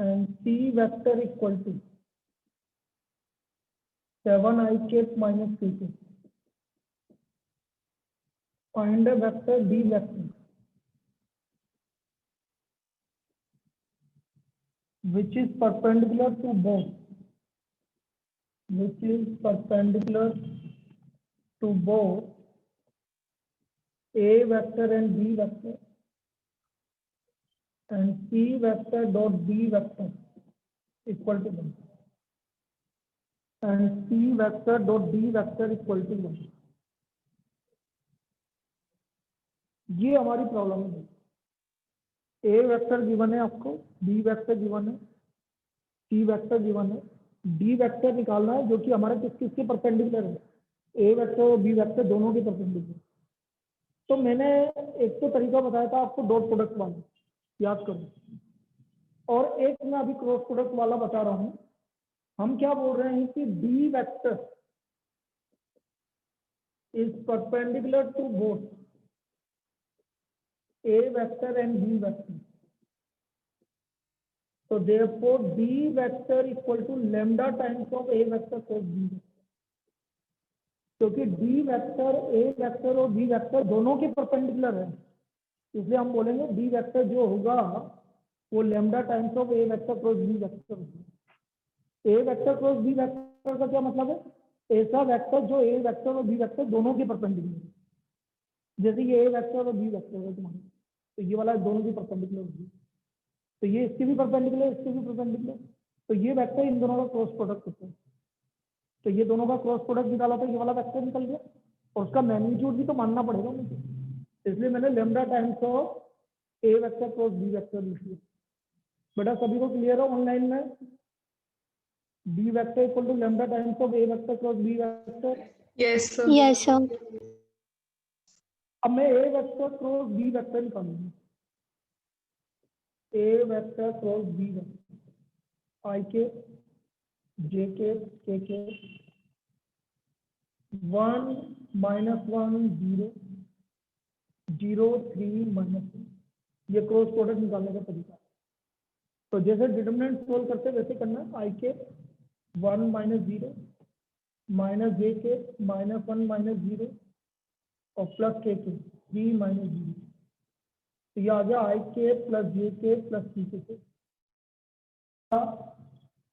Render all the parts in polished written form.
and C vector equal to 7i cap minus k cap. Find a vector D vector which is perpendicular to both, which is perpendicular to both A vector and B vector, and C vector dot D vector equal to 1, and C vector dot D vector equal to 1. ये हमारी problem है। A vector given है आपको, B vector given है, C vector given है, D vector निकालना है जो कि हमारा किसके परपेंडिकुलर है, ए वेक्टर और बी वेक्टर दोनों के परपेंडिकुलर। तो मैंने एक तो तरीका बताया था आपको डॉट प्रोडक्ट वाला, याद करो, और एक मैं अभी क्रॉस प्रोडक्ट वाला बता रहा हूं। हम क्या बोल रहे हैं कि D vector is perpendicular to both A vector and B vector. So therefore D vector equal to lambda times of A vector plus B vector. क्योंकि D वेक्टर A वेक्टर और B वेक्टर दोनों के perpendicular है, इसलिए हम बोलेंगे D vector जो होगा वो lambda times of A vector cross B vector होगा। A vector cross B vector का क्या मतलब है? ऐसा वेक्टर जो A वेक्टर और B वेक्टर दोनों के परपेंडिकुलर है। जैसे ये A वेक्टर और B वेक्टर है तुम्हारे, तो ये वाला दोनों की परपेंडिकुलर होगी, तो ये इसके भी परपेंडिकुलर, इसके भी परपेंडिकुलर, तो ये वेक्टर इन दोनों का क्रॉस प्रोडक्ट होता है। तो ये दोनों का क्रॉस प्रोडक्ट निकाला था, ये वाला वेक्टर निकल गया, और उसका मैग्नीट्यूड भी तो मानना पड़ेगा मुझे, इसलिए मैंने lambda times of A vector cross B vector लिख दिया। बेटा सभी को क्लियर है ऑनलाइन में? B vector equal to lambda times of A vector cross B vector. Yes sir. Yes sir. अब मैं A vector cross B vector निकालूंगा, A vector cross B vector, I K J के 1 -1 0 0 3 -1, ये cross product निकालने का तरीका। तो जैसे डिटरमिनेंट सोल्व करते वैसे करना, आई के 1 - 0 माइनस जे के -1 - 0 और प्लस के 3 - 0, तो ये आ गया आई K plus J K plus C K.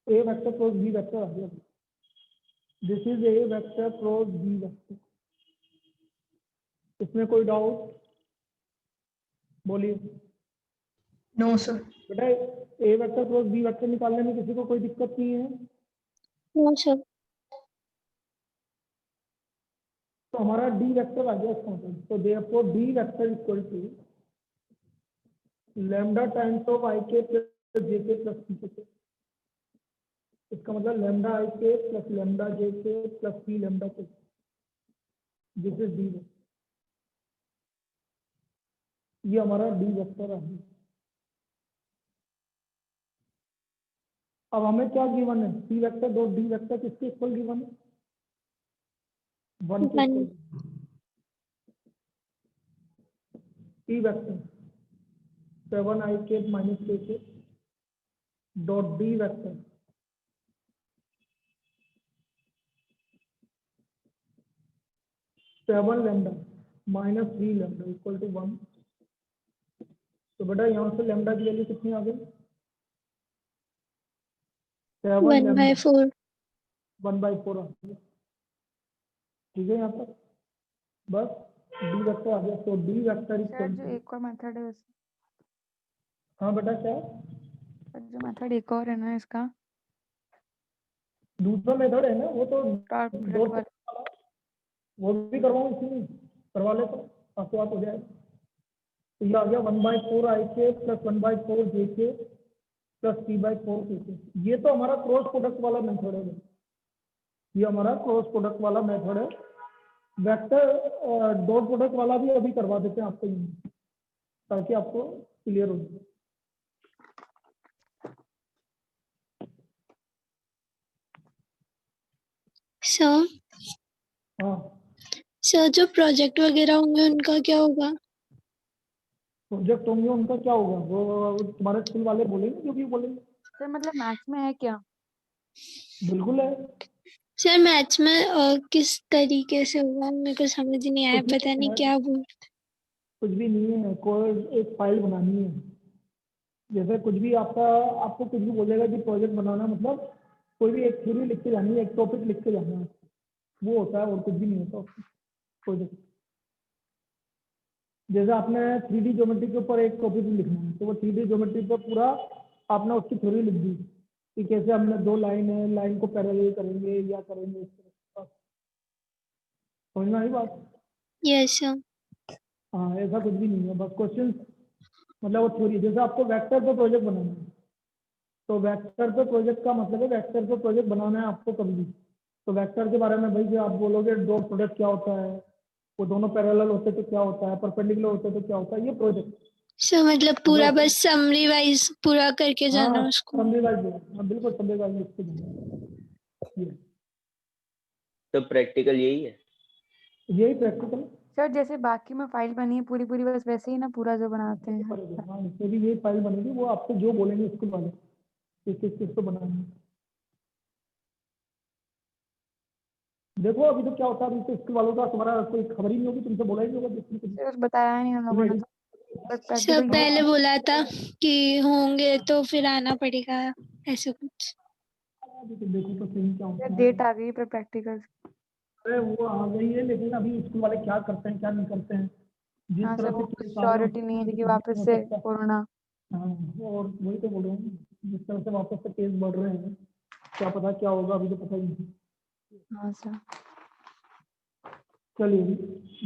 A vector cross B vector आ गया। This is A vector cross B vector. इसमें कोई डाउट बोलिए? No sir. बेटा A vector cross B vector निकालने में किसी को कोई दिक्कत नहीं है? No sir. तो हमारा डी वेक्टर आ गया इसका मतलब, तो therefore D vector equal to lambda times of I K plus J K plus C के। इसका मतलब लैम्डा आई के प्लस लैम्डा जे के प्लस सी लैम्डा के, दिस इज डी वेक्टर। ये हमारा डी वेक्टर है। अब हमें क्या गिवन है? C vector dot D vector किसके इक्वल गिवन है? 1 के इक्वल। सी वेक्टर 7i के minus K K dot D vector 7 lambda minus 3 lambda equal to 1। तो बेटा यहाँ से लैम्डा की वैल्यू कितनी आ गई? 1/4। 1/4 आ गई। ठीक है, यहाँ पर बस डी वेक्टर आ गया। तो डी वेक्टर इक्वल जो एक और मेथड है वैसे। हाँ बेटा क्या? जो मेथड एक और है ना इसका, दूसरा मेथड है ना, वो तो डॉट दो प्रोडक्ट वाला। वो भी करवाऊँ, इसी में करवा ले तो आपको बात हो जाएगा। तो ये आ गया 1/4 आई के प्लस 1/4 जे के प्लस 3/4 के के। ये तो हमारा क्रॉस प्रोडक्ट वाला मेथड है, ये हमारा क्रॉस प्रोडक्ट वाला मेथड है। वेक्टर डॉट प्रोडक्ट वाला भी अभी करवा देते हैं आपको, ताकि आपको क्लियर हो जाए। सर हाँ, सर जो प्रोजेक्ट वगैरह होंगे उनका क्या होगा? प्रोजेक्ट होंगे उनका क्या होगा? वो तुम्हारे स्कूल वाले बोलेंगे, जो भी बोलेंगे। सर मतलब मैथ्स में है क्या? बिल्कुल है। सर मैथ्स में किस तरीके से होगा मेरे को समझ नहीं आया, कुछ भी पता नहीं है, क्या बोल। कुछ भी नहीं है, कोई एक फाइल बनानी है। जैसे कुछ भी आपको कुछ भी बोलेगा कि प्रोजेक्ट बनाना, मतलब कोई भी एक थ्योरी लिख के जानी है, एक टॉपिक लिख के जाना है, वो होता है और कुछ भी नहीं होता उसमें प्रोजेक्ट। जैसे आपने 3D ज्योमेट्री के ऊपर एक टॉपिक लिखना है, तो वो 3D ज्योमेट्री पर पूरा आपने उसकी थ्योरी लिख दी कि कैसे हमने दो लाइन है, लाइन को पैरेलल करेंगे या करेंगे इस तरह। समझ में आई बात? Yes sir. हाँ, ऐसा कुछ भी नहीं है, बस क्वेश्चन, मतलब वो थ्योरी। जैसे आपको वेक्टर पे प्रोजेक्ट बनाना है, तो वेक्टर पे प्रोजेक्ट का मतलब है वेक्टर पे प्रोजेक्ट बनाना है आपको कभी भी, तो वेक्टर के बारे में भाई जो आप बोलोगे डॉट प्रोडक्ट क्या होता है, वो दोनों पैरेलल होते तो क्या होता है, परपेंडिकुलर होते तो क्या होता है, ये प्रोजेक्ट। सर मतलब पूरा बस समरी वाइज पूरा करके हाँ, जाना उसको। समरी वाइज, हाँ बिल्कुल समरी वाइज लिख के जाना। तो प्रैक्टिकल यही है। यही प्रैक्टिकल सर जैसे बाकी में फाइल बनी है पूरी पूरी, बस वैसे ही ना पूरा जो बनाते हैं। पड़ेगा। हाँ, इसमें भी यही फाइल बनेगी, वो आपको जो बोलेंगे स्कूल वाले कि किस किस को बनाना है। देखो अभी तो क्या होता है, अभी तो स्कूल वालों का तुम्हारा कोई खबर ही नहीं होगी, तुमसे बोला ही नहीं होगा जिसमें कुछ। सर बस बताया नहीं हम लोगों ने, तो बस सर प्रैक्टिकल पहले बोला था कि होंगे तो फिर आना पड़ेगा, ऐसे कुछ। अभी तो देखो तो सही क्या होता है। डेट आ गई पर प्रैक्टिकल। अरे वो आ गई है, लेकिन अभी स्कूल वाले क्या करते हैं क्या नहीं करते हैं, जिस हाँ सर, तरह से वो कुछ केस आ रहे हैं श्योरिटी उस नहीं है तरह से कि कुछ भी वापस नहीं हो से सकता। कोरोना। हाँ, और वही तो बोल रहा हूँ, जिस तरह से वापस से केस बढ़ रहे हैं, क्या पता क्या होगा, अभी तो पता ही नहीं। हाँ सर। चलिए,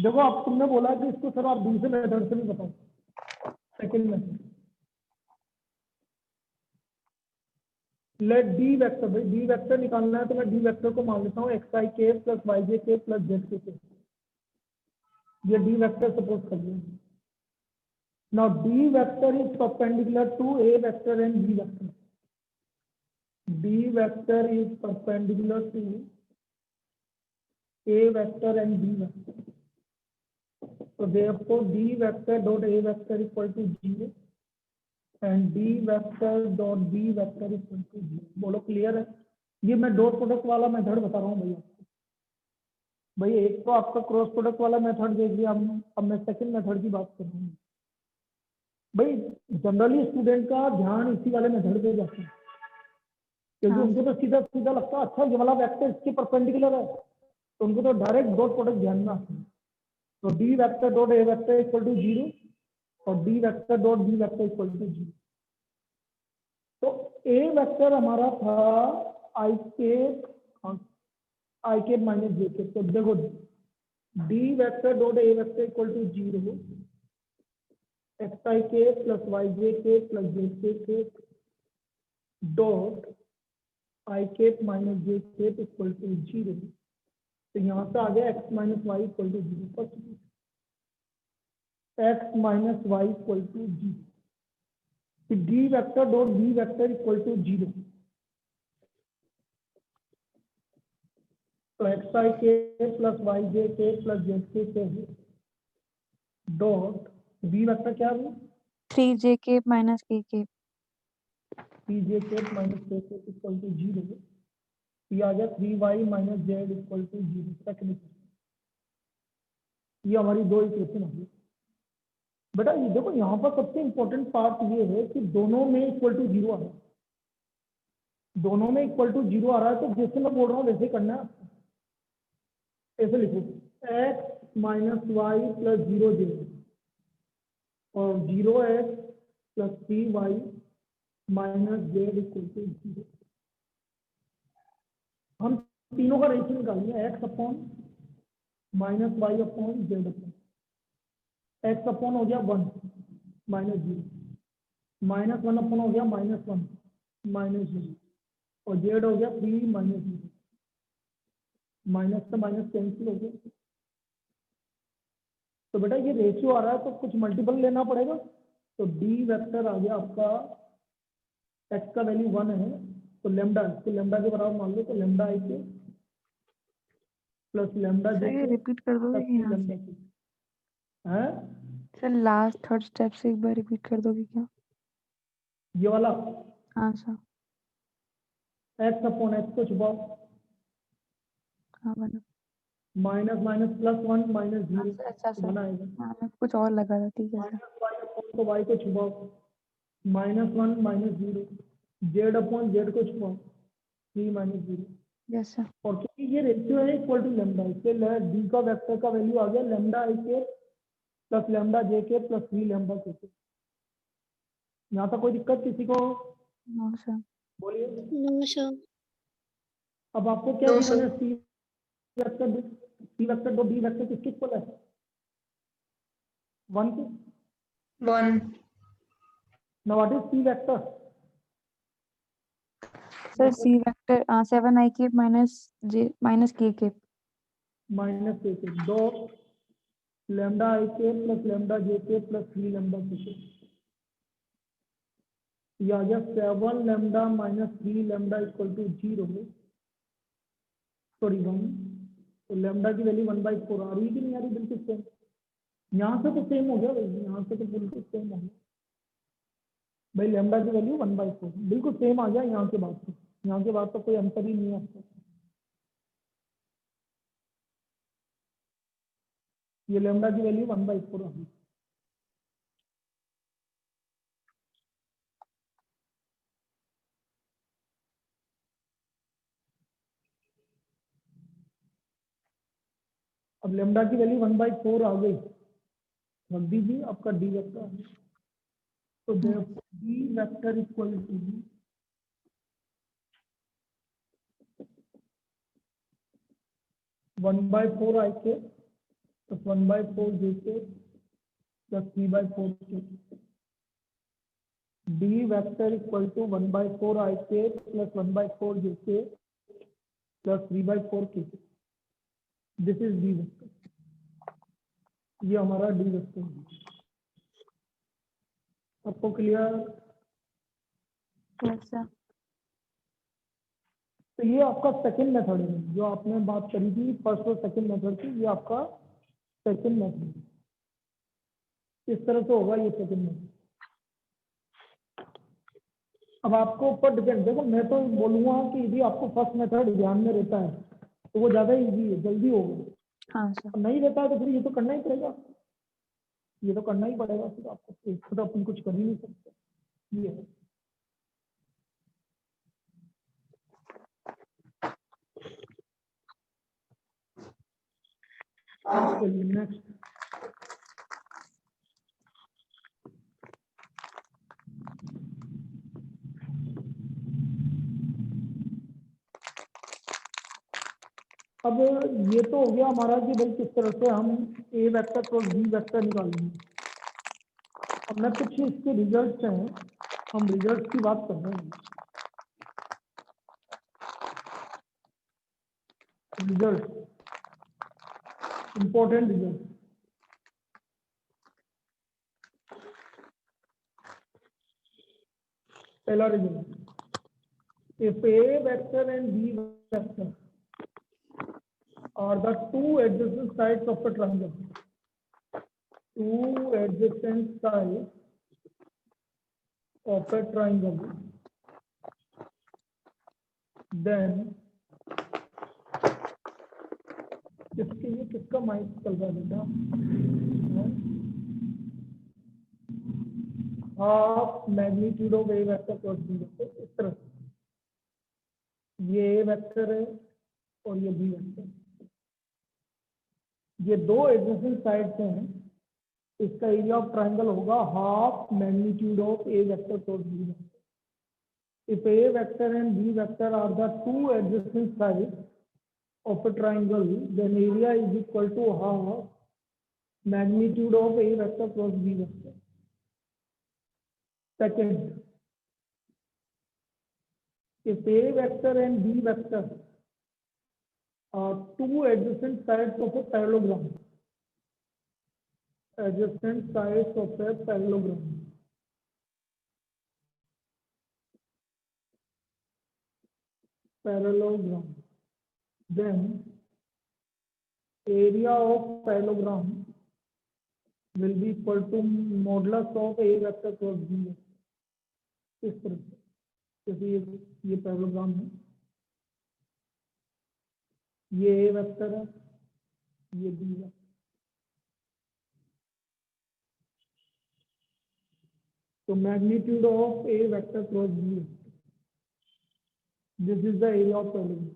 देखो आप तुमने बोला कि इसको सर आप दूसरे मेथड से नहीं बताओ, second method. Let D vector, भाई डी वेक्टर निकालना है तो मैं डी वेक्टर को मान लेता हूँ x I K plus Y J K plus Z के। ये डी वेक्टर सपोज कर लिया। Now D vector is perpendicular to A vector and B vector. D vector is perpendicular to A vector and B vector. So therefore d vector dot a vector equal to 0 and d vector dot b vector equal to 0। बोलो clear है? ये मैं dot product वाला method बता रहा हूँ भैया। भाई एक तो आपका क्रॉस प्रोडक्ट वाला मेथड देख लिया हमने, अब मैं सेकंड मेथड की बात कर रहा हूँ। भाई जनरली स्टूडेंट का ध्यान इसी वाले मेथड पे जाता है, क्योंकि हाँ उनको तो सीधा सीधा लगता है अच्छा ये वाला वेक्टर इसके परपेंडिकुलर है, तो उनको तो डायरेक्ट डॉट प्रोडक्ट ध्यान में आता है। तो D vector dot A vector equal to 0 और D vector dot B vector equal to 0। तो ए वेक्टर हमारा था आई के माइनस जे के। तो देखो D vector dot A vector equal to 0 X I K plus Y J K plus Z K dot I K minus जे के equal to 0। तो यहाँ से आ गया X minus Y equal to 0, X minus Y equal to 0। D vector dot B vector equal to 0। तो X I K plus Y J K plus Z K dot B vector क्या है? 3 JK minus KK। Three J K minus के equal to 0। ये आ गया 3y minus Z equal to 0। Second, ये हमारी दो इक्वेशन आ गई। बेटा ये देखो यहाँ पर सबसे इंपॉर्टेंट पार्ट ये है कि दोनों में इक्वल टू 0 आ रहा है, दोनों में इक्वल टू 0 आ रहा है। तो जैसे मैं बोल रहा हूँ वैसे करना है आपको। ऐसे लिखो x minus Y plus 0 Z और 0x plus 3y minus Z equal to 0। हम तीनों का रेशियो निकालेंगे, x upon minus Y upon Z upon. X upon हो गया 1 माइनस 0, माइनस 1 अपॉन हो गया माइनस 1 माइनस 0 और जेड हो गया 3 माइनस 0। माइनस से माइनस कैंसिल हो गया। तो बेटा ये रेशियो आ रहा है तो कुछ मल्टीपल लेना पड़ेगा। तो डी वेक्टर आ गया आपका, एक्स का वैल्यू 1 है तो लेमडा, इसको लेमडा के बराबर मान लो, तो lambda I K plus lambda J sir ये के रिपीट कर दोगे प्लस कि यहाँ लेमडा से? के है। सर लास्ट थर्ड स्टेप से एक बार रिपीट कर दोगे क्या? ये वाला हाँ सर। एक्स अपॉन एक्स को छुपाओ, हाँ बना। Minus minus plus one minus हाँ जीरो सर, अच्छा सर। बनाएगा, हाँ मैं कुछ और लगा था, ठीक है सर। माइनस वाई अपॉन तो वाई को छुपाओ, minus one minus zero, Z upon Z को छुपाओ, three minus zero. Yes sir. और क्योंकि ये रेशियो है इक्वल टू लेमडा, इसलिए डी का वेक्टर का वैल्यू आ गया लेमडा आई के प्लस लेमडा जे के प्लस थ्री लेमडा के। यहाँ तक कोई दिक्कत किसी को? No sir. बोलिए। No sir. अब आपको क्या No, गिवन है? sir. C vector dot D vector किसके इक्वल है? One K. 1. Now what is C vector? Sir C vector 7 i cube minus k cube. Minus K दो lambda I K plus lambda J K plus three lambda के। ये आ गया 7 lambda minus 3 lambda equal to 0, sorry 1। तो lambda की value 1/4 आ रही है कि नहीं आ रही? बिल्कुल सेम। यहाँ से तो सेम हो गया भाई, यहाँ से तो बिल्कुल सेम हो गया भाई। लेमडा की वैल्यू 1/4 बिल्कुल सेम आ गया यहाँ के बाद से। यहाँ के बाद तो कोई अंतर ही नहीं है आपको। ये लेमडा की वैल्यू 1/4 आ गई। अब लेमडा की वैल्यू 1/4 आ गई, रख दीजिए आपका डी वेक्टर। तो D vector equal to 1/4 I K plus 1/4 J K plus 3/4 के। D vector equal to 1/4 I K plus 1/4 J K plus 3/4 के। This is D vector. ये हमारा डी वेक्टर है। आपको क्लियर? Yes sir. तो ये आपका सेकंड मेथड है, जो आपने बात करी थी फर्स्ट और सेकंड मेथड की, ये आपका सेकंड मेथड है। इस तरह से होगा ये सेकंड मेथड। अब आपको ऊपर डिपेंड, देखो मैं तो बोलूंगा कि यदि आपको फर्स्ट मेथड ध्यान में रहता है तो वो ज्यादा इजी है, जल्दी होगा। हाँ सर। नहीं रहता है तो फिर ये तो करना ही पड़ेगा, ये तो करना ही पड़ेगा फिर आपको, इसको तो अपन कुछ कर ही नहीं सकते। ये है। चलिए नेक्स्ट। अब ये तो हो गया हमारा कि भाई किस तरह से हम ए वेक्टर क्रॉस बी वेक्टर निकालेंगे। अब मैं कुछ इसके रिजल्ट्स हैं, हम रिजल्ट्स की बात कर रहे हैं। Result, important result. पहला result, if A vector and B vector are the two adjacent sides of a triangle, two adjacent sides of a triangle, then किसके लिए किसका माइक चल रहा है बेटा? Half magnitude of A vector cross B vector. इस तरह से ये ए वेक्टर है और ये बी वेक्टर, ये दो एडजेसेंट साइड्स हैं, इसका एरिया ऑफ ट्रायंगल होगा half magnitude of A vector cross B vector. If A vector and B vector are the two adjacent sides of a triangle, then area is equal to half magnitude of A vector cross B vector. Second, if A vector and B vector are two adjacent sides of a parallelogram, adjacent sides of a parallelogram, then area of parallelogram will be equal to modulus of A vector cross B vector। इस तरह से, जैसे ये parallelogram है, ये ए vector है, ये B है। तो magnitude of A vector cross B, this is the area of parallelogram.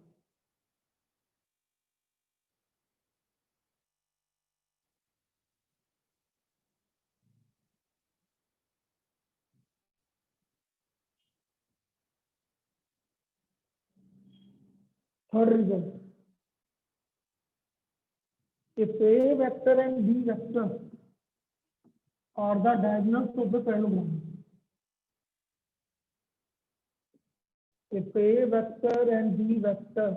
Third result, if A vector and B vector are the diagonals of the parallelogram, if A vector and B vector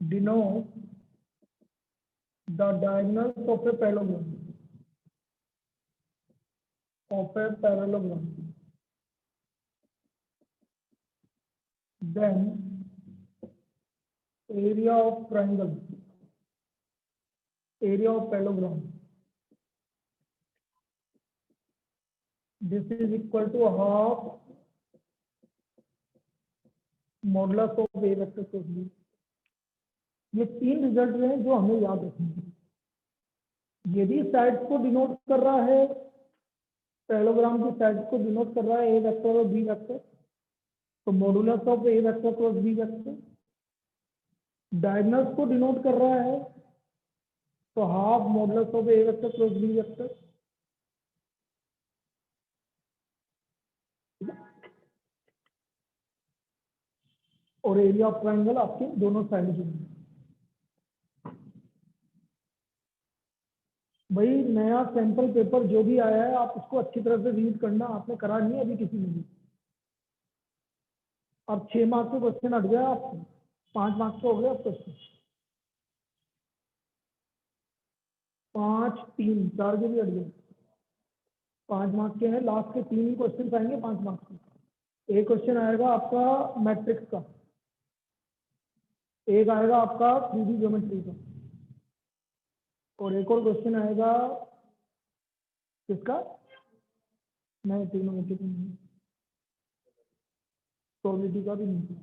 denote the diagonals of a parallelogram, then area of triangle, area of parallelogram, this is equal to half modulus of A vector plus B. ये तीन result हैं जो हमें याद रखने। यदि sides को denote कर रहा है, पैरेललोग्राम की साइड्स को डिनोट कर रहा है ए वेक्टर और बी वेक्टर, तो modulus of A vector plus B vector. Diagonals को डिनोट कर रहा है तो half modulus of A vector plus B vector. और एरिया ऑफ ट्रायंगल आपके दोनों साइड में। भाई नया सैंपल पेपर जो भी आया है आप उसको अच्छी तरह से रीड करना, आपने करा नहीं है अभी किसी ने भी। अब 6 मार्क्स के क्वेश्चन हट गया, आप 5 मार्क्स हो गए। अब क्वेश्चन 5 3 4 के भी हट गए, 5 मार्क्स के हैं। लास्ट के 3 ही क्वेश्चन आएंगे 5 मार्क्स के। एक क्वेश्चन आएगा आपका मैट्रिक्स का, एक आएगा आपका 3D ज्योमेट्री का, और एक और क्वेश्चन आएगा किसका, नहीं ट्रिग्नोमेट्री नहीं, प्रोबेबिलिटी का भी नहीं,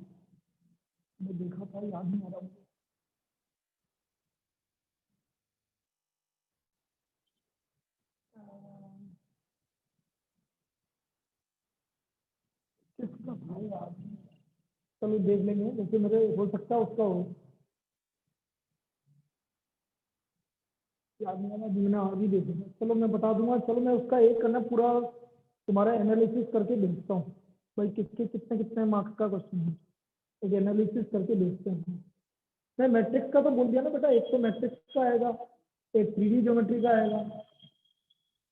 मैं देखा था याद नहीं आ रहा मुझे। किसका था याद, चलो देख लेंगे, जैसे मेरे हो सकता है उसका हो, याद नहीं आ रहा, मैंने आगे देखा। चलो मैं बता दूंगा। चलो मैं उसका एक करना पूरा तुम्हारा एनालिसिस करके भेजता हूँ भाई, किसके कितने कितने मार्क्स का क्वेश्चन है, एक एनालिसिस करके भेजते हैं। मैं मैट्रिक्स का तो बोल दिया ना बेटा, एक तो मैट्रिक्स का आएगा, एक 3D ज्योमेट्री का आएगा,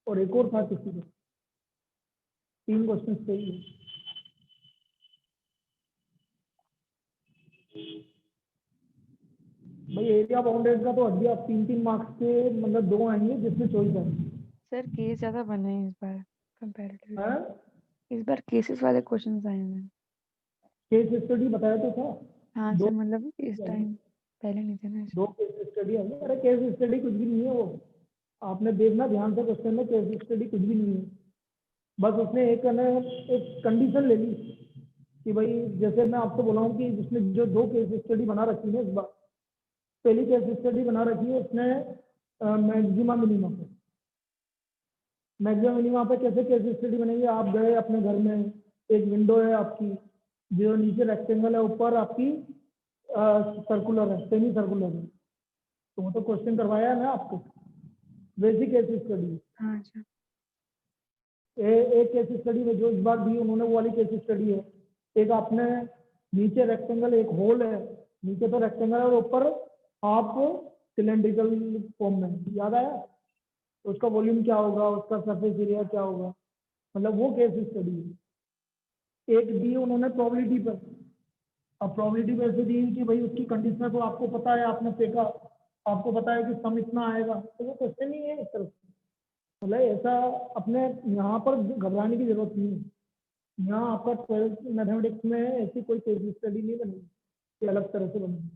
और एक और था किसी का। 3 क्वेश्चन सही है। भाई एरिया बाउंडेड का तो हट गया, 3-3 मार्क्स के मतलब 2 आएंगे जिसमें चॉइस है। सर केस ज्यादा बने हैं इस बार कंपैरेटिवली। हैं? इस बार केसेस वाले क्वेश्चंस आए हैं। केस स्टडी बताया तो था। हाँ दो सर, मतलब इस टाइम पहले नहीं थे ना। 2 केस स्टडी है। अरे केस स्टडी कुछ भी नहीं है वो, आपने देखना ध्यान से क्वेश्चन में, केस स्टडी कुछ भी नहीं है। बस उसने एक कंडीशन ले ली कि भाई जैसे मैं आपको बोला हूँ कि जिसने जो 2 केस स्टडी बना रखी है इस बार, पहली केस स्टडी बना रखी है उसने मैक्सिमा मिनिमा पे। मैक्सिमा मिनिमा पे कैसे केस स्टडी बनेगी, आप गए अपने घर में, एक विंडो है आपकी, जो नीचे रेक्टेंगल है, ऊपर आपकी सर्कुलर है, सेमी सर्कुलर है, तो वो तो क्वेश्चन करवाया है ना आपको, वैसी केस स्टडी। हाँ अच्छा। एक केस स्टडी में जो इस बार दी उन्होंने वो वाली केस स्टडी है। एक आपने नीचे रेक्टेंगल, एक होल है, नीचे तो रेक्टेंगल है और ऊपर आप सिलेंड्रिकल फॉर्म में, याद आया, तो उसका वॉल्यूम क्या होगा, उसका सरफेस एरिया क्या होगा, मतलब वो केस स्टडी है। एक दी उन्होंने प्रोबेबिलिटी पर, अब प्रोबेबिलिटी पे ऐसे दी कि भाई उसकी कंडीशन तो आपको पता है, आपने फेंका, आपको पता है कि सम इतना आएगा, तो वो क्वेश्चन नहीं है इस तरफ से। मतलब ऐसा अपने यहाँ पर घबराने की जरूरत नहीं है। यहाँ आपका 12th मैथमेटिक्स में ऐसी कोई केस स्टडी नहीं बनेगी कि अलग तरह से बनेगी,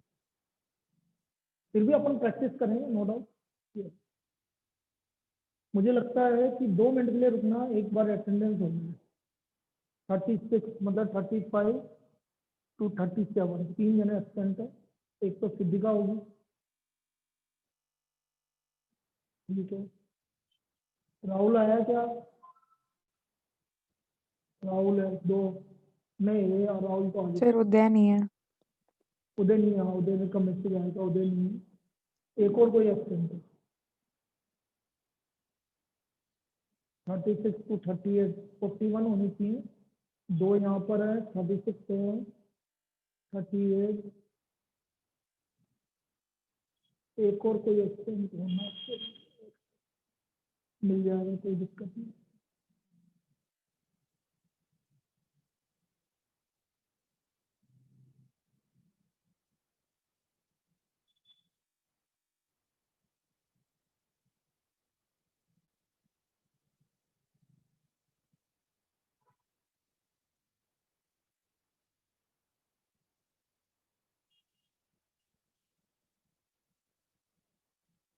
फिर भी अपन प्रैक्टिस करेंगे नो डाउट। मुझे लगता है कि 2 मिनट के लिए रुकना, एक बार अटेंडेंस होगी 36, मतलब 35 to 37, 3 जने एब्सेंट है, एक तो सिद्धिका होगी। ठीक है, राहुल आया क्या? राहुल है 2, नहीं ये राहुल तो आ गया। सर उदय नहीं है। उदय नहीं है, उदय ने कम मैसेज आया था, उदय नहीं है। एक और कोई एब्सेंट है? 36 to 38, 41 होनी चाहिए। 2 यहाँ पर है, 36 है, 38। एक और कोई एब्सेंट होना चाहिए। मिल जाएगा, कोई दिक्कत नहीं।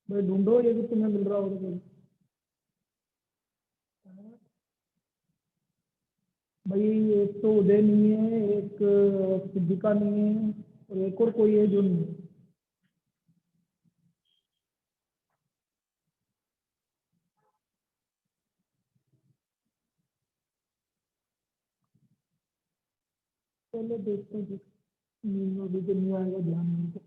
भाई ढूंढो, ये भी तुम्हें मिल रहा होगा कोई। भाई एक तो उदय नहीं है, एक सिद्धिका नहीं है, और एक और कोई है जो नहीं है। चलो देखते हैं, अभी तो नहीं आएगा ध्यान में। तो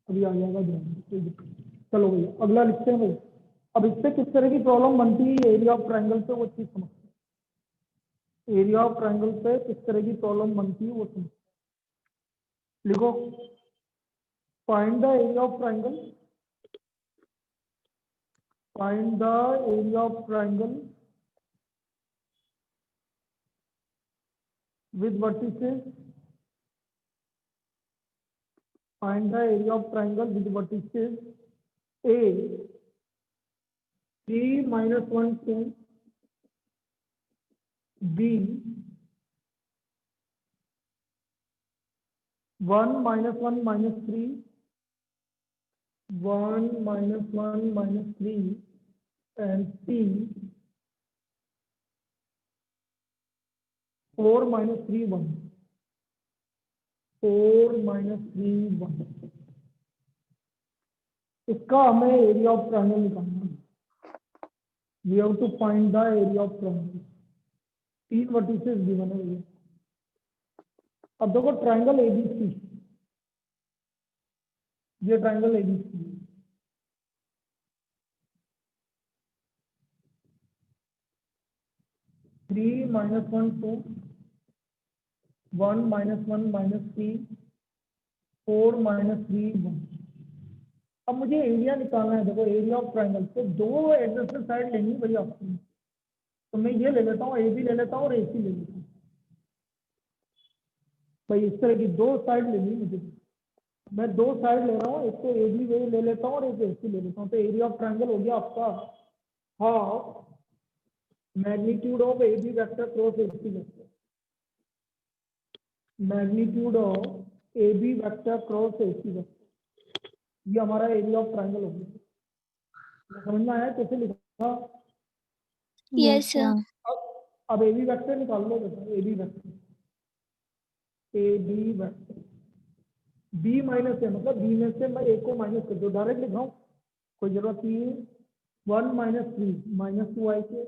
अभी आ जाएगा ध्यान में, कोई दिक्कत नहीं। चलो भैया अगला लिखते हैं भाई। अब इससे किस तरह की प्रॉब्लम बनती है, एरिया ऑफ ट्रायंगल पे वो चीज समझते हैं। एरिया ऑफ ट्रायंगल पे किस तरह की प्रॉब्लम बनती है वो समझते हैं। लिखो, find the area of triangle, find the area of triangle with vertices, find the area of triangle with vertices A 3 minus 1 2, B 1 minus 1 minus 3, 1 minus 1 minus 3, and C 4 minus 3 1, 4 minus 3 1। इसका हमें area of triangle निकालना है। We have to find the area of triangle. 3 vertices given है भैया। अब देखो triangle ABC, ये triangle ABC, 3 minus 1 2, 1 minus 1 minus 3, 4 minus 3 1। अब मुझे एरिया निकालना है। देखो एरिया ऑफ ट्रायंगल तो 2 एडजेसेंट साइड लेनी भाई आपको। तो मैं ये ले लेता हूँ, ए बी ले लेता हूँ और ए सी ले लेता हूँ। भाई इस तरह की 2 साइड लेनी मुझे। मैं 2 साइड ले रहा हूँ, एक तो ए बी वे ले लेता हूँ और एक ए सी ले लेता हूँ। तो एरिया ऑफ ट्रायंगल हो गया आपका half magnitude of A B vector cross A C vector. Magnitude of A B vector cross A C vector, ये हमारा एरिया ऑफ ट्रायंगल हो गया। समझ में आया कैसे लिखा? Yes sir. अब ए बी वेक्टर निकाल लो बेटा। A B vector, A B vector B minus है, मतलब बी में से मैं ए को माइनस कर दो, डायरेक्ट लिखाऊं कोई जरूरत नहीं है। 1 minus 3 minus 2 आई के,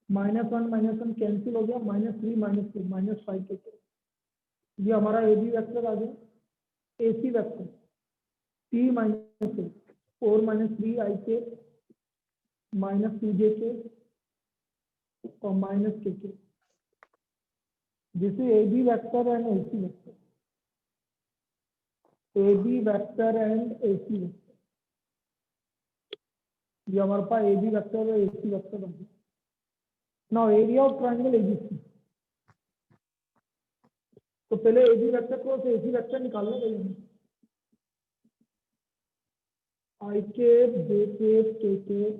-1 कैंसिल हो गया, -3 -2 -5 के। ये हमारा ए बी वेक्टर आ गया। A C vector T minus 4 -3 I K, -2 J K और minus K. This is A B vector and A C vector. A B vector and A C vector, ये हमारे पास ए बी वेक्टर और ए C vector बन गया। Now area of triangle ABC. तो पहले A B vector cross A C vector निकालना चाहिए। I cap J cap K cap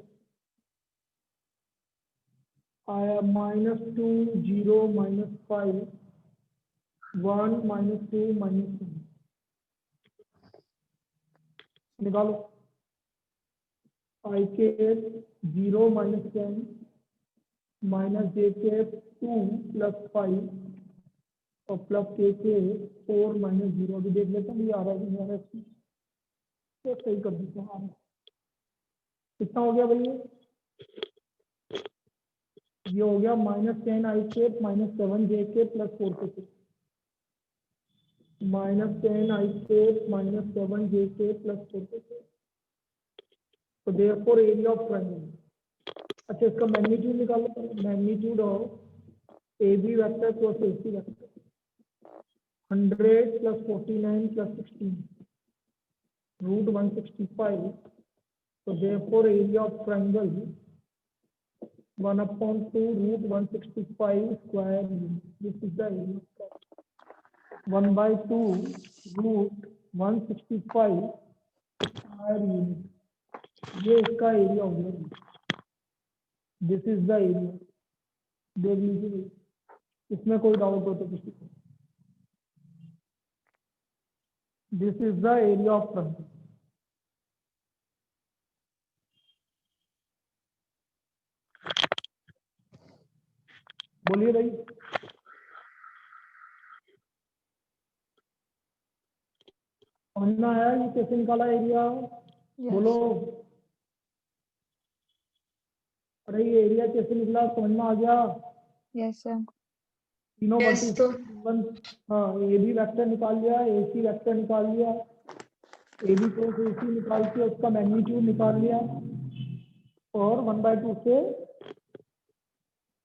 आया -2 0 -5 1 -2 -1 निकालो। आई केप 0 -10 -j केप 2 + 5 और प्लस के 4 माइनस 0 अभी देख लेते हैं ये आ रहा है कि नहीं आ रहा है इसमें। तो सही कर देते हैं आ रहा है। कितना हो गया भाई ये हो गया -10i minus 7j plus 4k -10i minus 7j plus 4k। तो देयरफॉर एरिया ऑफ ट्रायंगल। अच्छा इसका मैग्नीट्यूड निकालो पहले। Magnitude of A B vector plus A C vector 100 plus 49 plus 16 root 165। तो therefore area of triangle 1/2 root 165 square this is the area of 1/2 root 165 square unit. ये इसका एरिया हो गया। This is the area. देख लीजिए इसमें कोई डाउट हो तो किसी को। This is the area of triangle. बोलिए भाई समझना है ये कैसे निकाला एरिया। बोलो अरे ये एरिया कैसे निकला समझ में आ गया। Yes, sir. तीनों Yes, वर्टिस तो हाँ ए बी वेक्टर निकाल लिया ए सी वेक्टर निकाल लिया ए बी क्रॉस ए सी निकाल के उसका मैग्नीट्यूड निकाल लिया और 1/2 से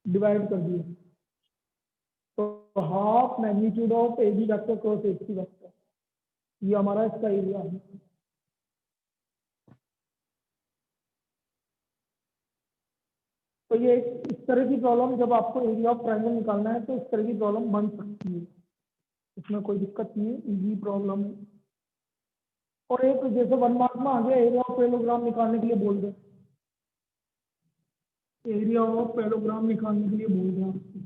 डिवाइड कर दिया। तो half magnitude of A B vector cross A C vector ये हमारा इसका एरिया है। तो ये इस तरह की प्रॉब्लम जब आपको एरिया ऑफ ट्रायंगल निकालना है तो इस तरह की प्रॉब्लम बन सकती है। इसमें कोई दिक्कत नहीं है इजी प्रॉब्लम है। और एक जैसे 1 मार्क में आ गया एरिया ऑफ पैरेललोग्राम निकालने के लिए बोल दे। एरिया ऑफ पैरेललोग्राम निकालने के लिए बोल दे आपको।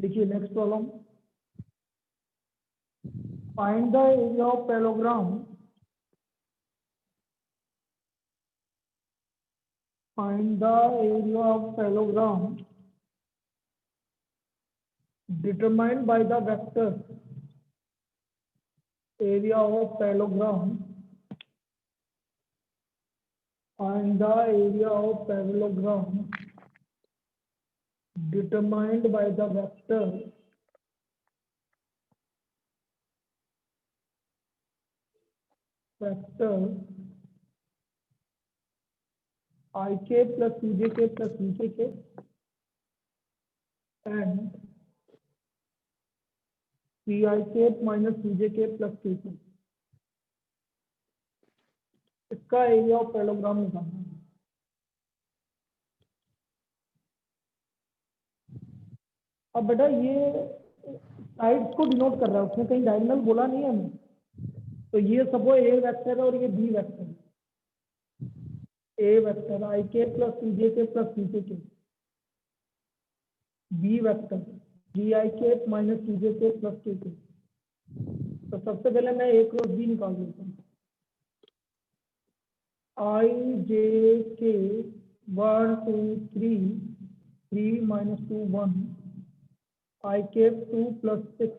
देखिए next problem find the area of parallelogram find the area of parallelogram determined by the vector area of parallelogram. Find the area of parallelogram determined by the vector ik plus cjk plus vkk and pik minus cjk plus kk। इसका area of parallelogram निकालना है। अब बेटा ये sides को denote कर रहा है उसने कहीं डायगोनल बोला नहीं है हमें। तो ये सब ए वेक्टर है और ये बी वेक्टर है। A vector I K plus C के प्लस सी के बी वेक्टर जी आई के माइनस सी के प्लस के। तो सबसे पहले मैं ए क्रॉस बी निकाल देता हूँ। आई जे के 1 2 3 3 माइनस 2 1 आई के 2 प्लस 6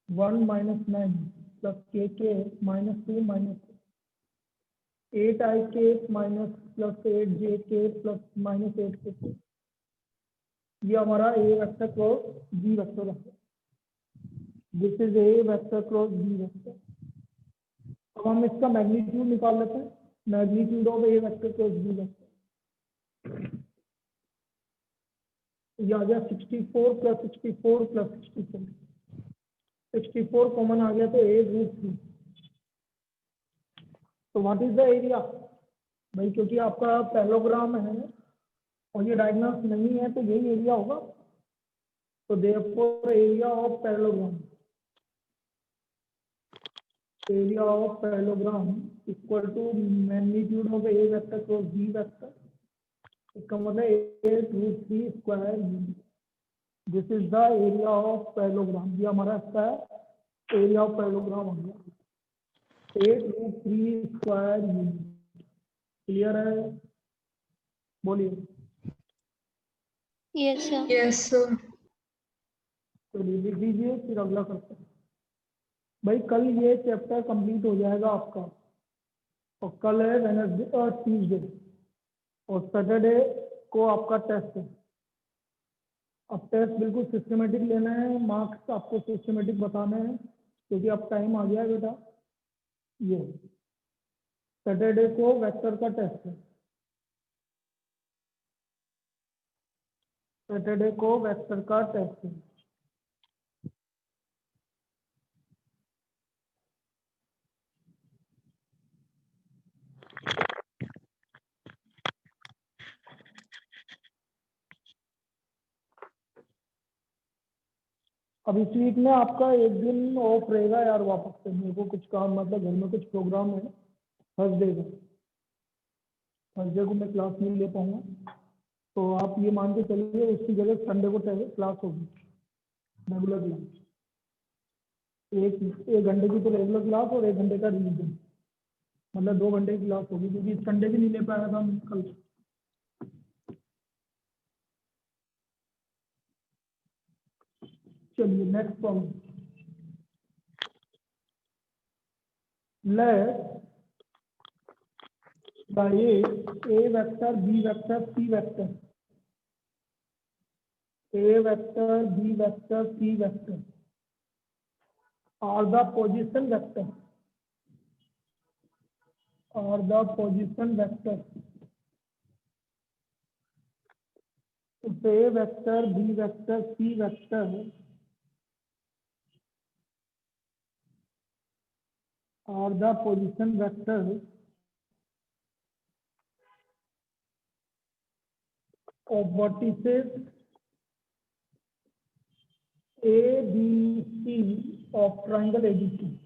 1 माइनस 9 प्लस के माइनस 2 माइनस 8 आई के माइनस प्लस 8 जे के प्लस माइनस 8 के। ये हमारा A vector cross B vector है। This is A vector cross B vector. अब हम इसका मैग्नीट्यूड निकाल लेते हैं। Magnitude of A vector cross B vector ये आ गया 64 प्लस 64 प्लस 64। 64 कॉमन आ गया तो ए रूट 3। तो व्हाट इज द एरिया भाई क्योंकि आपका पैरेललोग्राम है और ये डायगोनल्स नहीं है तो यही एरिया होगा। तो therefore area of parallelogram equal to magnitude of A vector cross B vector. इसका मतलब 8 root 3 square unit. This is the area of parallelogram. ये हमारा इसका एरिया ऑफ पैरेललोग्राम हो गया 8 रूट 3 स्क्वायर यूनिट। क्लियर है। बोलिए। Yes sir. Yes, sir. चलिए लिख दीजिए, फिर अगला करते हैं। भाई कल ये चैप्टर कंप्लीट हो जाएगा आपका, और कल है वेडनेसडे और ट्यूसडे, और सैटरडे को आपका टेस्ट है। अब टेस्ट बिल्कुल सिस्टमेटिक लेना है, मार्क्स आपको सिस्टमेटिक बताने हैं, क्योंकि अब टाइम आ गया है बेटा। ये सैटरडे को वेक्टर का टेस्ट है, सैटरडे को वेक्टर का टेस्ट है। अब इस वीक में आपका एक दिन ऑफ रहेगा यार, वापस से मेरे को कुछ काम, मतलब घर में कुछ प्रोग्राम है थर्सडे का, थर्सडे को मैं क्लास नहीं ले पाऊंगा, तो आप ये मान के चलिए उसकी जगह संडे को क्लास होगी, रेगुलर क्लास। एक घंटे की तो रेगुलर क्लास और 1 घंटे का रिवीजन, मतलब 2 घंटे की क्लास होगी, क्योंकि संडे भी नहीं ले पाया था हम कल। चलिए next problem. Let A vector, B vector, C vector, A vector, B vector, C vector are the position vector, are the position vector. If A vector, B vector, C vector are the position vector of vertices A, B, C of triangle ABC,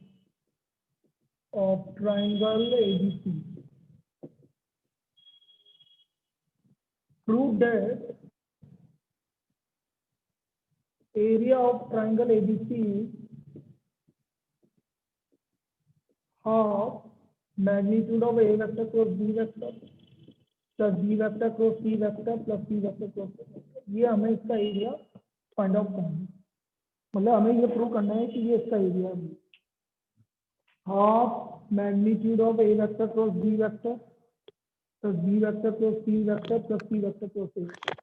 of triangle ABC. Prove that area of triangle ABC is half magnitude of A vector cross B vector plus B vector cross C vector plus C vector cross A vector. ये हमें इसका area find out करना है, मतलब हमें ये prove करना है कि ये इसका एरिया है। Half magnitude of A vector cross B vector plus B vector cross C vector plus C vector cross A vector.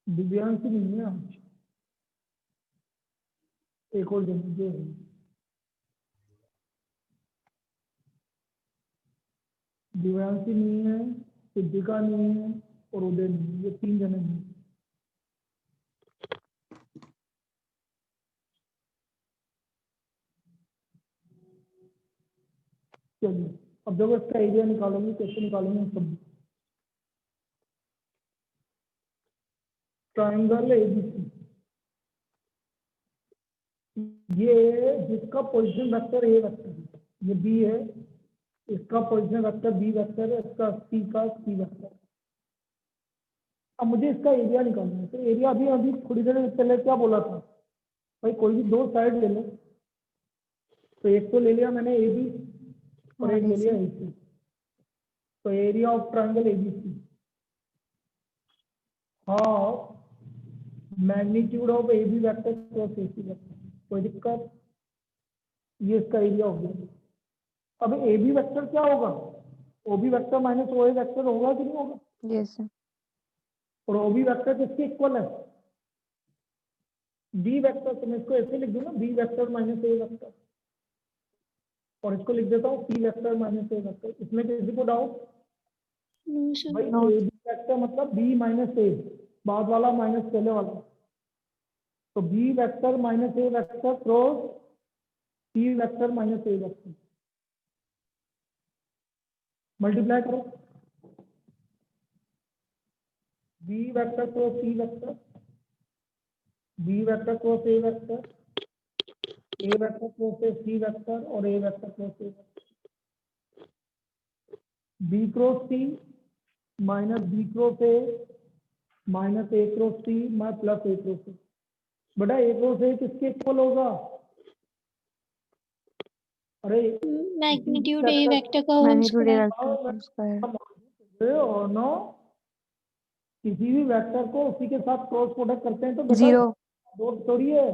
Divyansh नहीं है आज, एक और जन जो है दिव्यांशी नहीं है, सिद्धिका नहीं है और उदय नहीं है, ये 3 जने हैं। चलिए अब जब इसका एरिया निकालेंगे, कैसे निकालेंगे सब। ट्राइंगल एबीसी, ये जिसका पोजीशन वेक्टर ए वेक्टर है, ये बी है, इसका पोजीशन वेक्टर बी वेक्टर है, इसका सी का सी वेक्टर। अब मुझे इसका एरिया निकालना है, तो एरिया अभी अभी थोड़ी देर पहले क्या बोला था भाई, कोई भी 2 साइड ले लो, तो एक तो ले लिया मैंने ए बी और एक ले लिया ए सी, तो area of triangle ABC half magnitude of A B vector plus A C vector. कोई दिक्कत, ये इसका एरिया हो गया। अब ए बी वेक्टर क्या होगा, O B vector minus O A vector होगा कि नहीं होगा, Yes, sir. और ओ बी वेक्टर किसके इक्वल है, बी वेक्टर। तो मैं इसको ऐसे लिख दूंगा, B vector minus A vector, और इसको लिख देता हूँ C vector minus A vector. इसमें किसी को डाउट? No sir. भाई No. ए बी वेक्टर मतलब बी माइनस ए, बाद वाला माइनस पहले वाला, तो B vector minus A vector cross C vector minus A vector, multiply करो, B vector cross C vector, B vector cross A vector, A vector cross A C vector और A vector cross A vector, B cross C minus B cross A minus A cross C plus A cross A. बेटा A cross A किसके equal होगा? अरे magnitude A vector का whole magnitude A square. Vector square और नो किसी भी vector को उसी के साथ क्रॉस प्रोडक्ट करते हैं तो बेटा 0 डॉट थोड़ी है,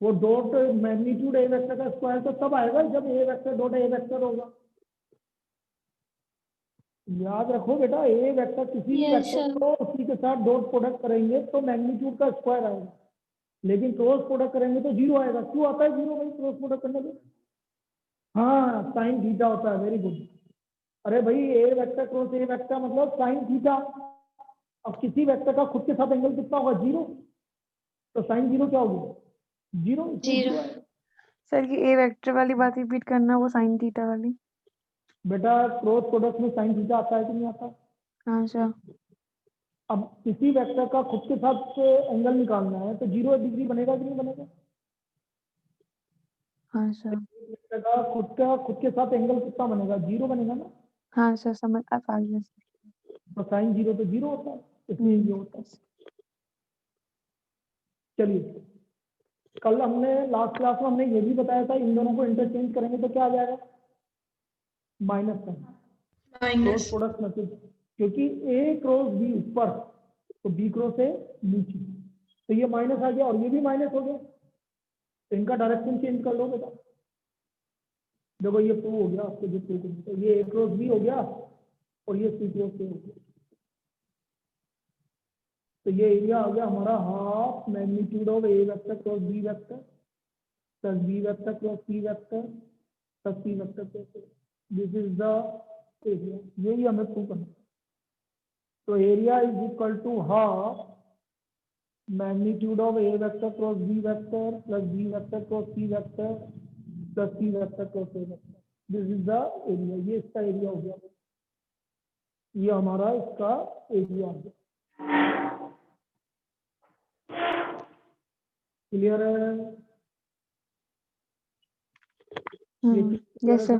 वो डॉट मैग्नीट्यूड ए वेक्टर का स्क्वायर तो तब आएगा जब ए वेक्टर डॉट ए वेक्टर होगा। याद रखो बेटा, ए वेक्टर किसी भी Yes, वेक्टर sir. को उसी के साथ डॉट प्रोडक्ट करेंगे तो मैग्नीट्यूड का स्क्वायर आएगा, लेकिन क्रॉस प्रोडक्ट करेंगे तो जीरो आएगा। क्यों आता है जीरो भाई क्रॉस प्रोडक्ट करने पे? हाँ, साइन थीटा होता है। Very good. अरे भाई ए वेक्टर क्रॉस ए वेक्टर मतलब साइन थीटा। अब किसी वेक्टर का खुद के साथ एंगल कितना होगा? जीरो। तो साइन जीरो क्या होगी? जीरो। Zero. सर ये ए वेक्टर वाली बात रिपीट करना, वो साइन थीटा वाली। बेटा क्रॉस प्रोडक्ट में साइन थीटा आता है कि नहीं आता? हाँ सर। अब किसी वेक्टर का खुद के साथ एंगल निकालना है तो 0 डिग्री बनेगा कि नहीं बनेगा? हाँ सर। वेक्टर का खुद के साथ एंगल कितना बनेगा? 0 बनेगा ना। हाँ सर, समझ आप आ गया सर। तो साइन 0 तो 0 होता है, इसलिए ये होता है। चलिए, कल हमने लास्ट क्लास में हमने ये भी बताया था इन दोनों को इंटरचेंज करेंगे तो क्या आ जाएगा? माइनस का क्रॉस माइनस प्रोडक्ट में, क्योंकि ए क्रॉस बी ऊपर तो बी क्रॉस ए नीचे, तो ये माइनस आ गया और ये भी माइनस हो गया, तो इनका डायरेक्शन चेंज कर लो बेटा। देखो ये प्रूव हो गया आपको, जो प्रूव करना, तो ये ए क्रॉस बी हो गया और ये सी क्रॉस ए हो गया। तो ये एरिया आ गया हमारा half magnitude of A vector cross B vector plus B vector cross C vector plus C vector cross A. This is the area, यही हमें प्रूव करना है। तो area is equal to half magnitude of A vector cross B vector plus B vector cross C vector plus C vector cross A vector. This is the area, ये इसका एरिया हो गया, ये हमारा इसका एरिया हो गया। क्लियर है? Yes sir.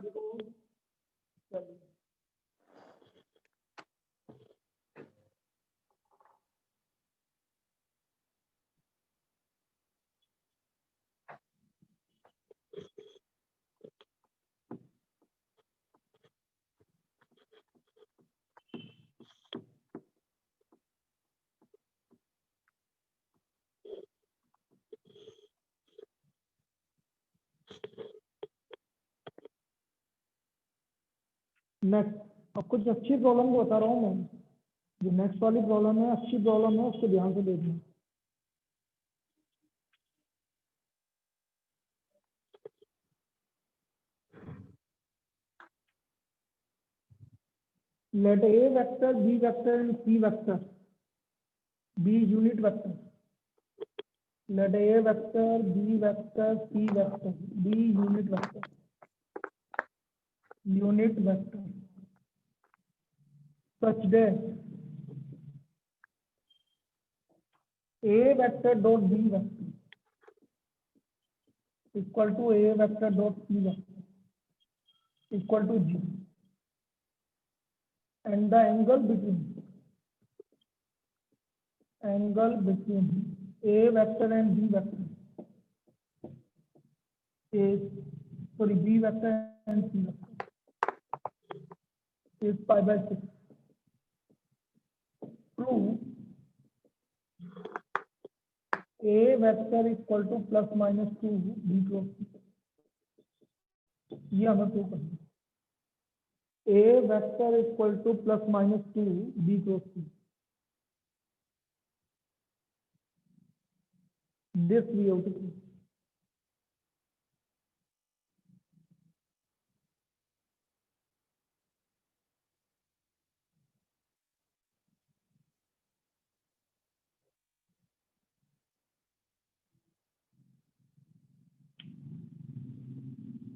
नेक्स्ट, अब कुछ अच्छी प्रॉब्लम बता रहा हूँ मैं। जो नेक्स्ट वाली प्रॉब्लम है अच्छी प्रॉब्लम है, उसको ध्यान से देखना। Let A vector, B vector and C vector be unit vector. Let A vector, B vector, C vector be unit vector. Unit vector. Such that A vector dot B vector equal to A vector dot C vector equal to 0. And the angle between A vector and B vector is, sorry, B vector and C vector is pi by 6. Prove A vector equal to plus minus 2 B cross C. ये हमें prove करना है। A vector equal to plus minus 2 B cross C. This we have to prove.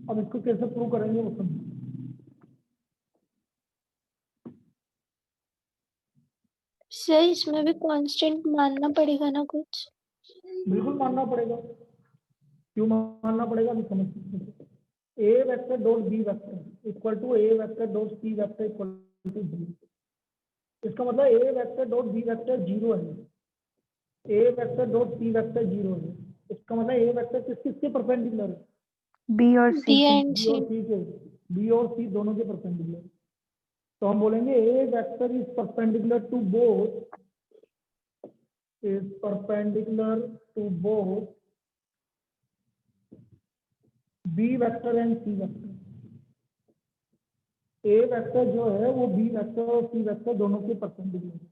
अब इसको कैसे prove करेंगे वो समझो। सर इसमें भी कांस्टेंट मानना पड़ेगा ना कुछ? बिल्कुल मानना पड़ेगा। क्यों मानना पड़ेगा अभी समझ सकते। A vector dot B vector equal to A vector dot C vector equal to 0। इसका मतलब A vector dot B vector 0 है, A vector dot C vector 0 है। इसका मतलब ए वेक्टर किसके परपेंडिकुलर है? बी और सी डी के। एंड बी और सी। सी के, बी और सी दोनों के परपेंडिकुलर। तो हम बोलेंगे A vector is perpendicular to both, is perpendicular to both B vector and C vector. A vector जो है वो बी वेक्टर और सी वेक्टर दोनों के परपेंडिकुलर है।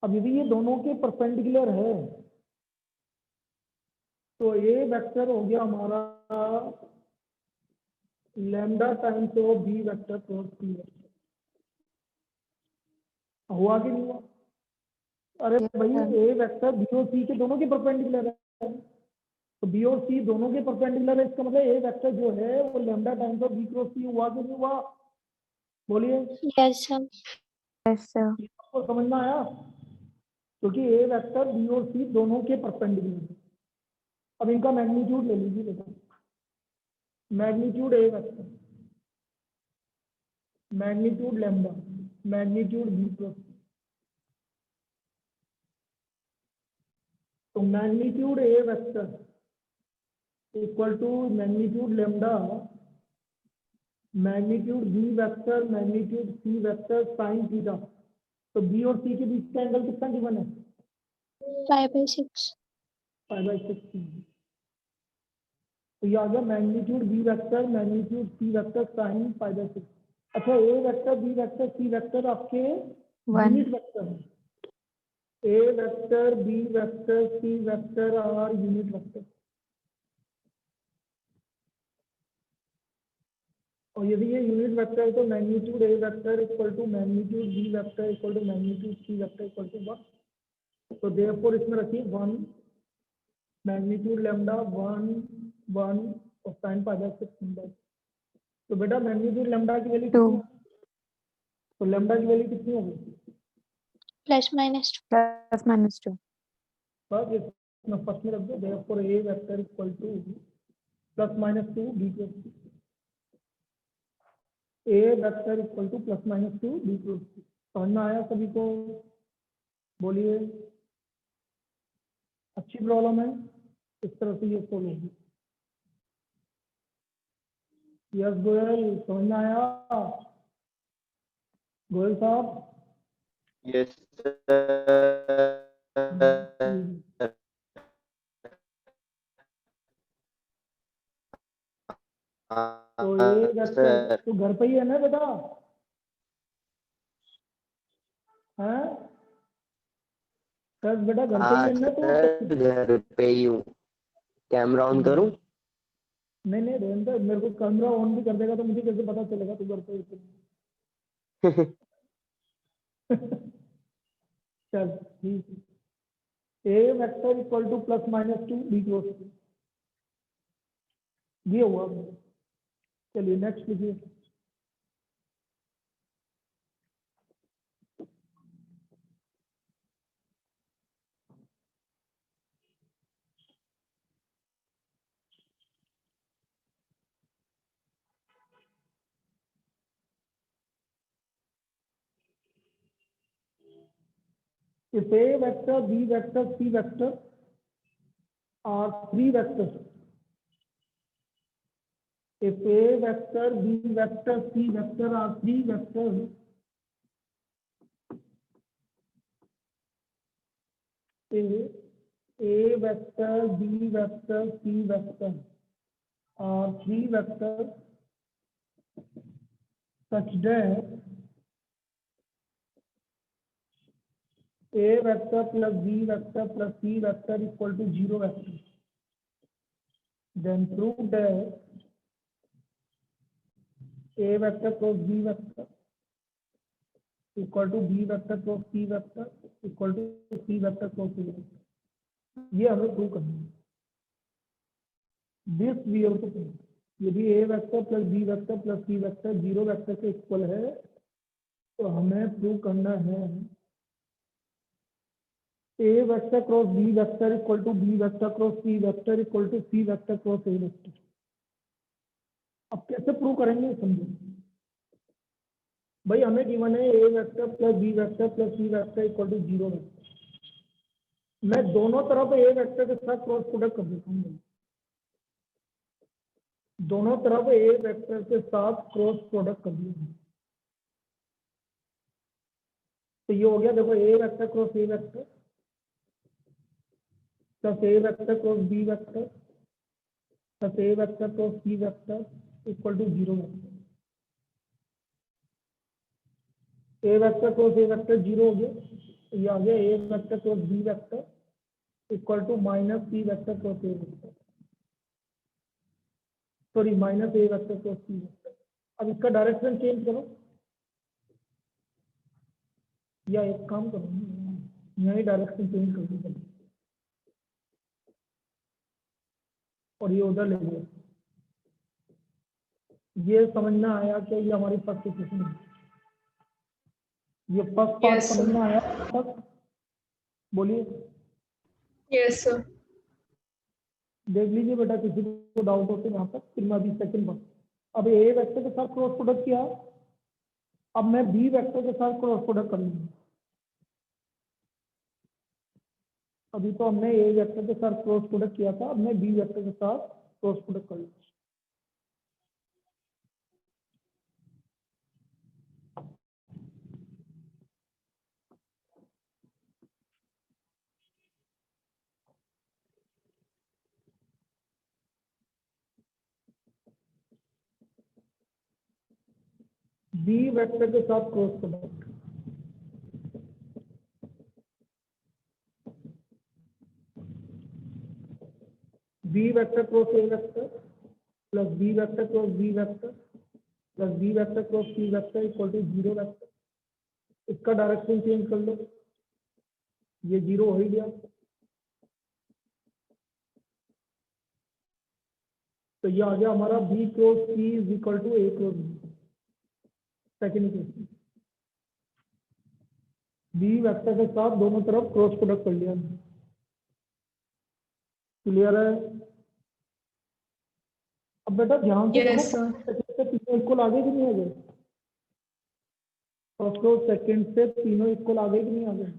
अब यदि ये दोनों के परपेंडिकुलर है तो ए वेक्टर हो गया हमारा lambda times of B vector cross C vector. हुआ कि नहीं हुआ? अरे Yes, भाई sir. ए वेक्टर बी और सी के दोनों के परपेंडिकुलर है, तो बी और सी दोनों के परपेंडिकुलर है। इसका मतलब ए वेक्टर जो है वो lambda times of B cross C हुआ कि नहीं हुआ? बोलिए, यस सर। Yes, sir. आपको समझ में आया? क्योंकि ए वेक्टर बी और सी दोनों के परपेंडिकुलर है। अब इनका मैग्नीट्यूड ले लीजिए बेटा, magnitude A vector, magnitude lambda, magnitude B cross C. तो magnitude A vector equal to magnitude lambda magnitude B vector magnitude C vector sine theta. तो बी और सी के बीच का एंगल कितना गिवन है? 5/6। 5/6। तो ये आ गया magnitude B vector magnitude C vector sine 5/6। अच्छा, A vector B vector C vector आपके One. यूनिट वेक्टर है। A vector B vector C vector और यूनिट वेक्टर। और यदि ये यूनिट वेक्टर है तो magnitude A vector equal to magnitude B vector equal to magnitude C vector equal to 1। तो therefore इसमें रखिए 1 मैग्नीट्यूड लैम्डा 1 1 और साइन 5/6 नंबर। तो बेटा मैग्नीट्यूड लैम्डा की वैल्यू कितनी 2 होगी? तो लैम्डा की वैल्यू कितनी होगी? +-2। plus minus 2. बस इसमें फर्स्ट में रख दो, therefore A vector equal to +-2 B cross C. A vector equal to +-2 B cross C. समझ में आया सभी को? बोलिए, अच्छी प्रॉब्लम है, इस तरह से ये सोल्व होगी। यस गोयल, समझ में आया? गोयल साहब? यस तो ये वेक्टर तू घर पे ही है ना बेटा? हैं? सर बेटा घर पे ही है ना तू? घर पे ही हूँ। कैमरा ऑन करूँ? नहीं नहीं रहने दो, मेरे को कैमरा ऑन भी कर देगा तो मुझे कैसे पता चलेगा तू घर पे है? चल ठीक है। A vector equal to +-2 B cross C, ये हुआ। चलिए नेक्स्ट लिखिए। If A vector, B vector, C vector are three vectors. If A vector, B vector, C vector are three vectors, A vector, B vector, C vector are three vectors such that A vector plus B vector plus C vector equal to 0 vector. Then prove that A vector plus B vector equal to B vector plus C vector equal to C vector plus A vector. ये हमें prove करना है। This we have to prove. यदि A vector plus B vector plus C vector 0 vector के equal है तो हमें prove करना है A vector cross B vector equal to B vector cross C vector equal to C vector cross A vector. अब कैसे prove करेंगे समझो। भाई हमें गिवन है A vector plus B vector plus C vector equal to 0 vector. मैं दोनों तरफ ए वेक्टर के साथ क्रॉस प्रोडक्ट कर देता हूँ। दोनों तरफ ए वेक्टर के साथ क्रॉस प्रोडक्ट कर दिया। तो ये हो गया, देखो A vector cross A vector plus A vector cross B vector plus A vector cross C vector equal to 0 vector. A vector cross A vector 0 हो गया। तो ये आ गया A vector cross B vector equal to minus C vector cross A vector, sorry minus A vector cross C vector. अब इसका direction change करो, या एक काम करो, यहाँ ही डायरेक्शन चेंज कर दो और ये उधर ले लो। ये समझना आया कि ये हमारी फर्स्ट इक्वेशन है। ये फर्स्ट पार्ट Yes, sir. समझना आया तक? बोलिए। Yes, sir. देख लीजिए बेटा, किसी को डाउट हो तो यहाँ तक, फिर मैं अभी सेकंड पार्ट। अब ए वेक्टर के साथ क्रॉस प्रोडक्ट किया, अब मैं बी वेक्टर के साथ क्रॉस प्रोडक्ट कर लूंगा। अभी तो हमने ए वेक्टर के साथ क्रॉस प्रोडक्ट किया था, अब मैं बी वेक्टर के साथ क्रॉस प्रोडक्ट कर लूंगा। बी वेक्टर के साथ cross product, B vector cross A vector plus B vector cross B vector plus B vector cross C vector equal to 0 vector. इसका डायरेक्शन चेंज कर लो, ये 0 हो ही गया। तो ये आ गया हमारा B cross C is equal to A cross B. Second equation, B vector के साथ दोनों तरफ क्रॉस प्रोडक्ट कर लिया। क्लियर है? अब बेटा ध्यान से Yes, देखो, sir. से तीनों इक्वल आ गए कि नहीं आ गए? फर्स्ट और सेकंड से तीनों इक्वल आ गए कि नहीं आ गए?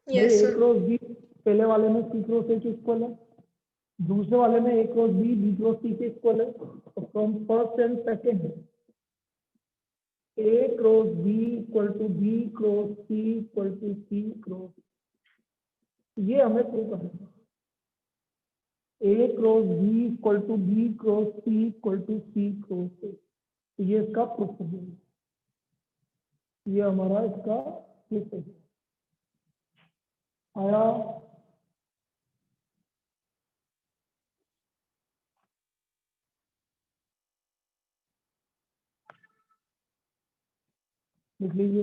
Yes, ए sir. क्रॉस बी पहले वाले में सी क्रॉस ए के इक्वल है, दूसरे वाले में A cross B cross C के इक्वल है। तो from first and second A cross B equal to B cross C equal to C cross, ये हमें प्रूव करना है। A cross B equal to B cross C equal to C cross A, ये इसका proof है। ये हमारा इसका प्रूफ है। आया? लिख लीजिए।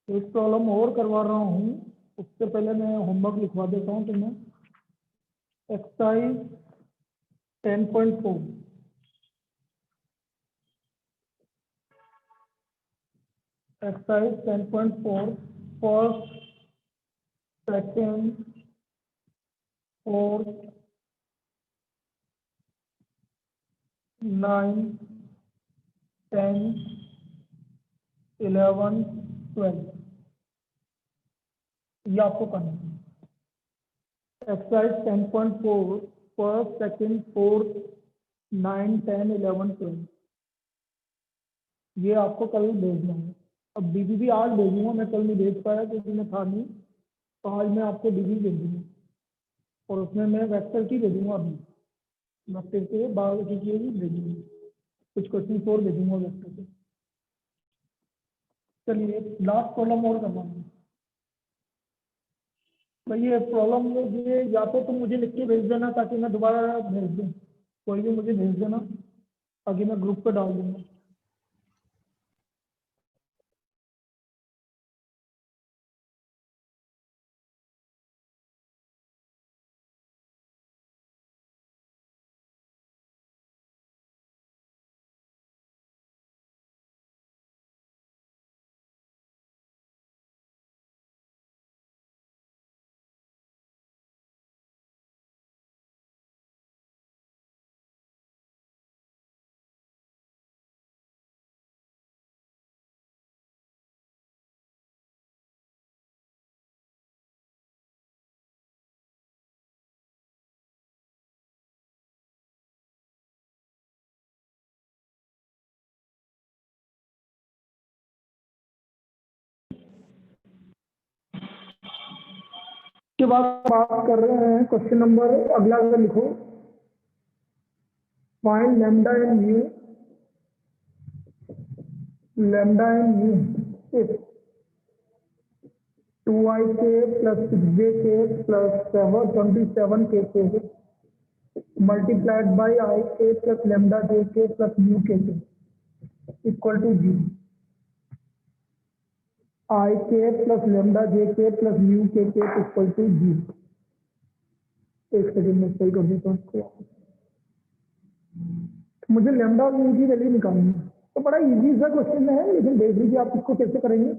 एक प्रॉब्लम और करवा रहा हूँ, उससे पहले मैं होमवर्क लिखवा देता हूँ तुम्हें। Exercise 10.4, exercise 10.4 first second fourth 9 10 11 12, ये आपको करना है। एक्सरसाइज 10.4 फर्स्ट सेकेंड फोर्थ 9 10 11 12, ये आपको कल भेजना है। अब डीबी भी आज भेजूंगा, मैं कल नहीं भेज पाया क्योंकि मैं था नहीं, तो आज मैं आपको डीबी भेजूंगा और उसमें मैं वेक्टर की भेजूंगा। अभी वेक्टर के बाद की चीज़ भेजूंगा, कुछ क्वेश्चन और भेजूंगा वेक्टर से। चलिए लास्ट प्रॉब्लम और करना है भाई। ये प्रॉब्लम ये या तो तुम मुझे लिख के भेज देना ताकि मैं दोबारा भेज दूँ, कोई भी मुझे भेज देना ताकि मैं ग्रुप पे डाल दूंगा। उसके बाद बात कर रहे हैं क्वेश्चन नंबर अगला अगर लिखो, find lambda and mu, lambda and mu if 2ik plus 6jk plus 27kk multiplied by ik plus lambda jk plus mu kk equal to 0. ik plus lambda jk plus mu kk equal to 0. एक second में सही कर देता हूँ इसको। मुझे lambda और mu की वैल्यू निकालनी है, तो बड़ा इजी सा क्वेश्चन है, लेकिन देख लीजिए आप इसको कैसे करेंगे।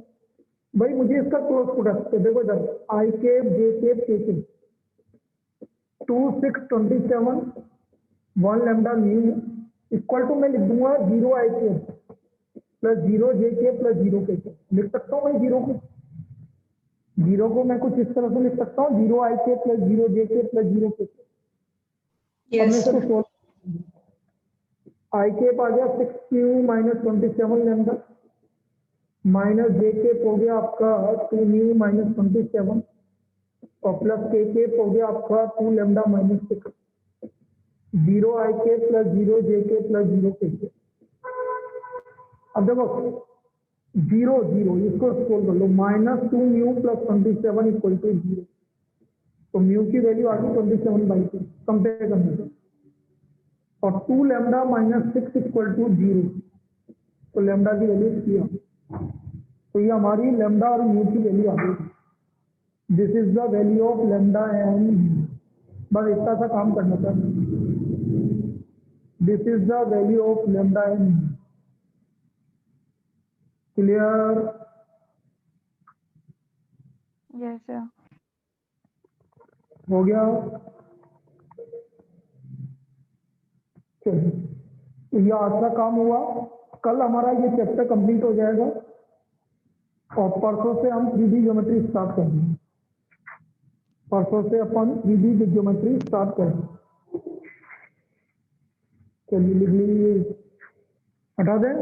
भाई मुझे इसका क्लोज प्रोडक्ट देखो इधर, I cap J cap K cap 2 6 27 1 lambda mu equal to मैं लिख दूंगा 0 I cap plus 0 J cap plus 0 K cap. लिख सकता हूँ मैं जीरो को मैं कुछ इस तरह से लिख सकता हूँ, 0 I cap plus 0 J cap plus 0 K cap. अब मैं इसको सोल्व, आई केप आ गया 6 minus 27 lambda minus J cap हो गया आपका 2 न्यू माइनस 27 और प्लस के केप हो गया आपका 2 lambda minus 6, 0 I cap plus 0 J cap plus 0 K cap. अब देखो 0 0 इसको सोल्व कर लो, minus 2 mu plus 27 equal to 0, तो म्यू की वैल्यू आ गई 27/2 कंपेयर करने से, और 2 लैम्डा माइनस 6 इक्वल टू 0, तो लैम्डा की वैल्यू 3 तो ये हमारी लैम्डा और म्यू की वैल्यू आ गई। This is the value of lambda and mu. बस इतना सा काम करना था। This is the value of lambda and mu. Clear? Yes, sir. हो गया? चलिए, तो ये आज का काम हुआ। कल हमारा ये चैप्टर कंप्लीट हो जाएगा और परसों से हम 3D ज्योमेट्री स्टार्ट करेंगे। परसों से अपन 3D ज्योमेट्री स्टार्ट करेंगे। चलिए लिख लीजिए, हटा दें।